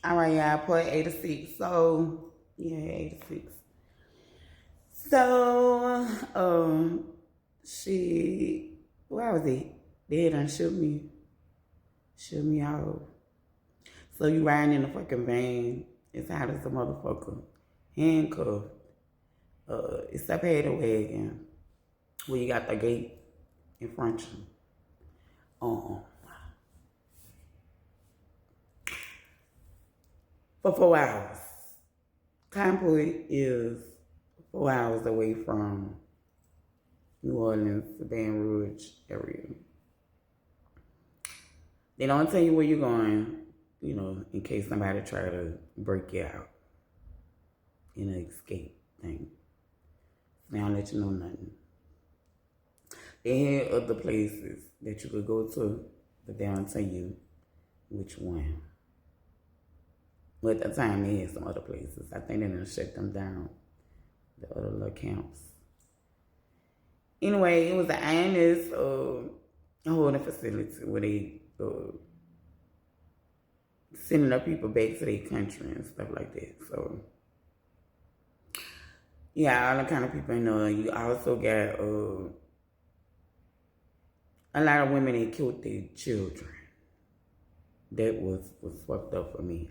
All right, y'all, part 86. So, yeah, 86. So, where was it? They done shoot me off. So you riding in the fucking van, it's hot as a motherfucker, handcuffed. It's a paddy wagon where you got the gate in front of you. For 4 hours. Convoy is 4 hours away from New Orleans, the Baton Rouge area. They don't tell you where you're going, in case somebody try to break you out in an escape thing. They don't let you know nothing. They had other places that you could go to, but they don't tell you which one. But at the time, they had some other places. I think they done shut them down, the other little camps. Anyway, it was an INS holding facility where they sending up people back to their country and stuff like that. So, yeah, all the kind of people in there. You also got a lot of women that killed their children. That was fucked up for me.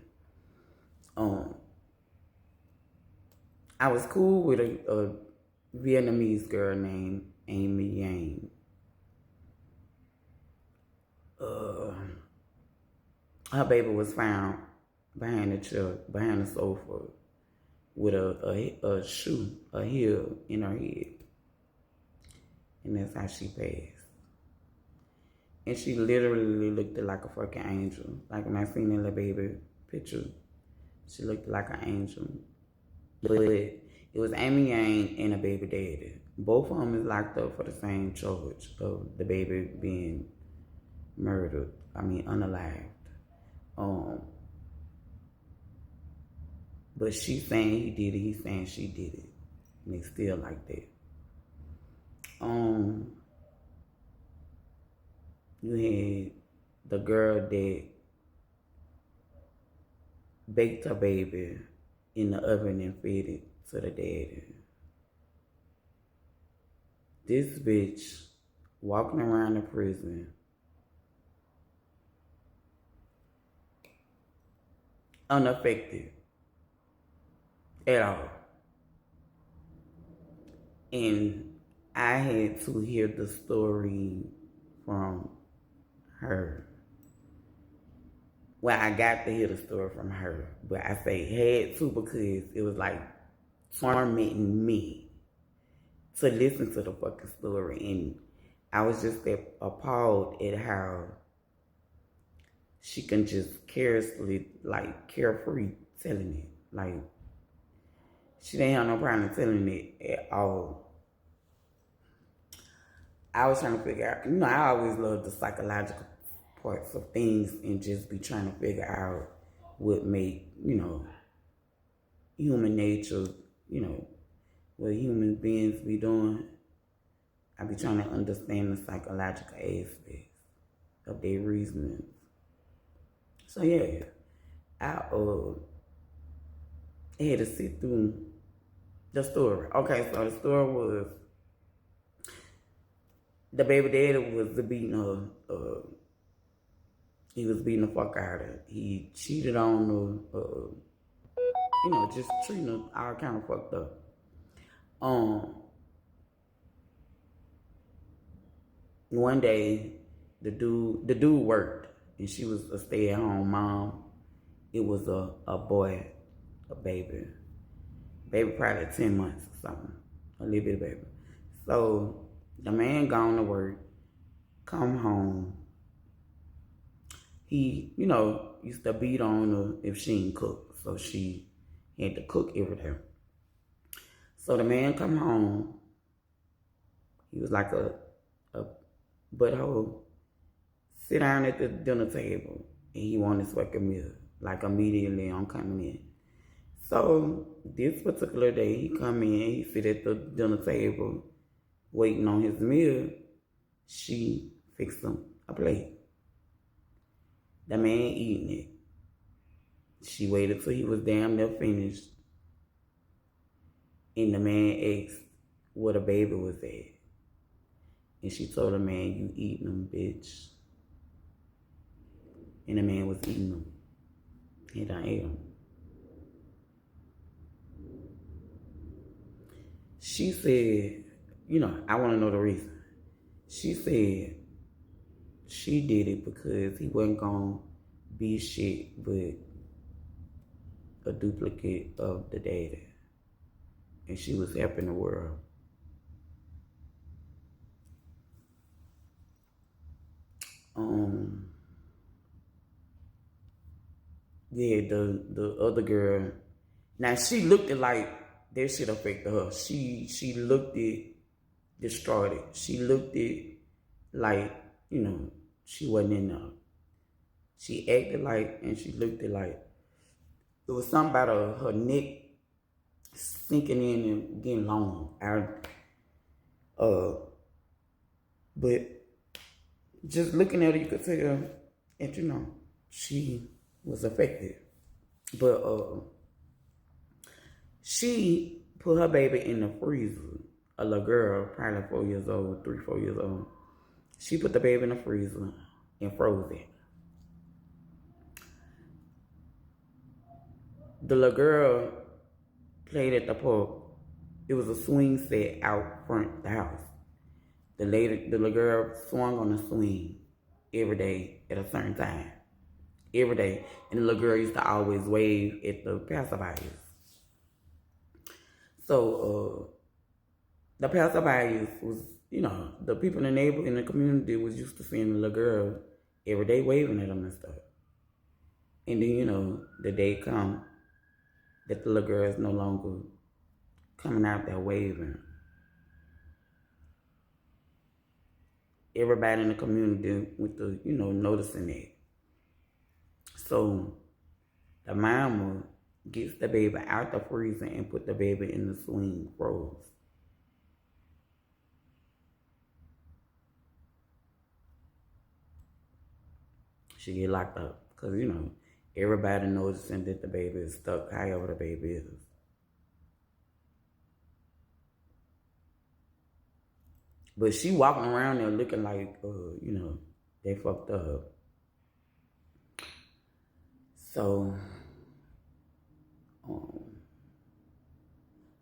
I was cool with a Vietnamese girl named Amy Yang. Her baby was found behind the sofa with a heel in her head. And that's how she passed. And she literally looked like a fucking angel. Like when I seen that little baby picture, she looked like an angel. But it was Amy Yang and a baby daddy. Both of them is locked up for the same charge of the baby being murdered. Unalived. But she's saying he did it. He's saying she did it. And they still like that. You had the girl that baked her baby in the oven and fed it to the daddy. This bitch walking around the prison unaffected at all. And I had to hear the story from her. Well, I got to hear the story from her, but I say had to because it was like tormenting me to listen to the fucking story. And I was just appalled at how she can just carelessly, carefree telling it. Like, she didn't have no problem telling it at all. I was trying to figure out, I always love the psychological parts of things and just be trying to figure out what make, human nature, what human beings be doing. I be trying to understand the psychological aspects of their reasoning. So yeah, I had to sit through the story. Okay, so the story was the baby daddy was beating her. He was beating the fuck out of her. He cheated on her. Just treating her all kind of fucked up. One day, the dude worked, and she was a stay-at-home mom. It was a boy, a baby probably 10 months or something, a little bit of baby. So the man gone to work, come home. He, used to beat on her if she didn't cook, so she had to cook every day. So the man come home. He was like a butthole. Sit down at the dinner table, and he wanted his fucking meal, like immediately on coming in. So this particular day, he come in, he sit at the dinner table, waiting on his meal. She fixed him a plate. The man eating it. She waited till he was damn near finished. And the man asked where the baby was at. And she told the man, "You eating them, bitch." And the man was eating them. And I ate them. She said, I want to know the reason. She said she did it because he wasn't going to be shit but a duplicate of the daddy. And she was helping the world. Yeah, the other girl. Now she looked at like that shit affected her. She looked it destroyed it. She looked it like, she wasn't in there. She acted like, and she looked it like, it was something about her neck sinking in and getting long. But just looking at her, you could tell that, she was affected. But she put her baby in the freezer. A little girl, probably 4 years old, 3, 4 years old. She put the baby in the freezer and froze it. The little girl played at the park. It was a swing set out front of the house. The little girl swung on the swing every day at a certain time. Every day. And the little girl used to always wave at the passerbyers. So, the passerbyers was, the people in the community was used to seeing the little girl every day waving at them and stuff. And then, the day come that the little girl is no longer coming out there waving. Everybody in the community went to, noticing that. So the mama gets the baby out the freezer and put the baby in the swing froze. She get locked up because, everybody noticing that the baby is stuck however the baby is. But she walking around there looking like, they fucked up. So,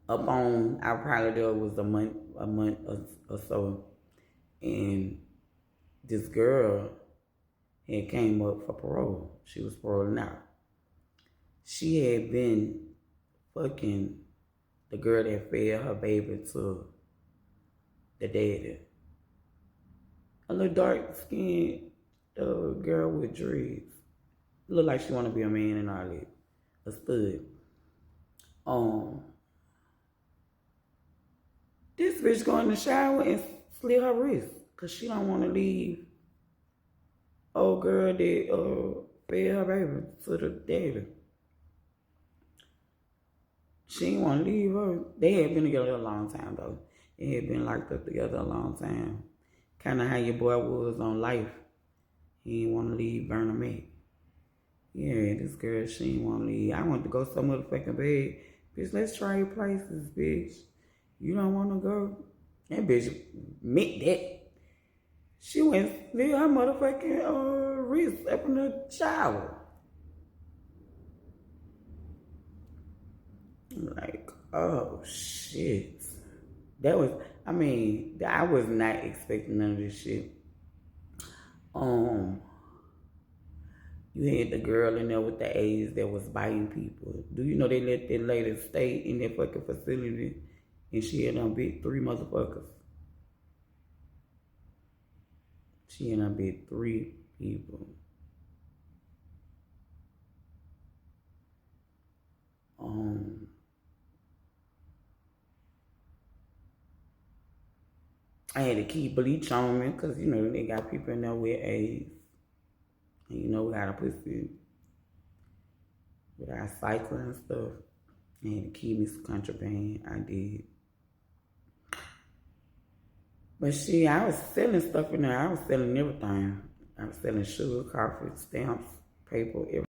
up on our probably there was a month or so, and this girl had came up for parole. She was paroling out. She had been fucking the girl that fed her baby to the daddy. A little dark-skinned girl with dreads. Look like she want to be a man and all that. A stud. This bitch go in the shower and slit her wrist because she don't want to leave old girl that fed her baby to the daddy. She didn't want to leave her. They had been together a long time though. They had been locked up together a long time. Kind of how your boy was on Life. He didn't want to leave Burn him up. Yeah, this girl, she didn't want to leave. I want to go so motherfucking bad. Bitch, let's trade places, bitch. You don't want to go? That bitch meant that. She went leave her motherfucking wrist up in the shower. I'm like, oh shit. I was not expecting none of this shit. You had the girl in there with the AIDS that was biting people. Do you know they let that lady stay in that fucking facility and she had done bit 3 motherfuckers? She had done bit 3 people. I had to keep bleach on me because, they got people in there with AIDS. And, we got a pussy with our cycle and stuff. I had to keep me some contraband. I did. But shit, I was selling stuff in there. I was selling everything. I was selling sugar, coffee, stamps, paper, everything.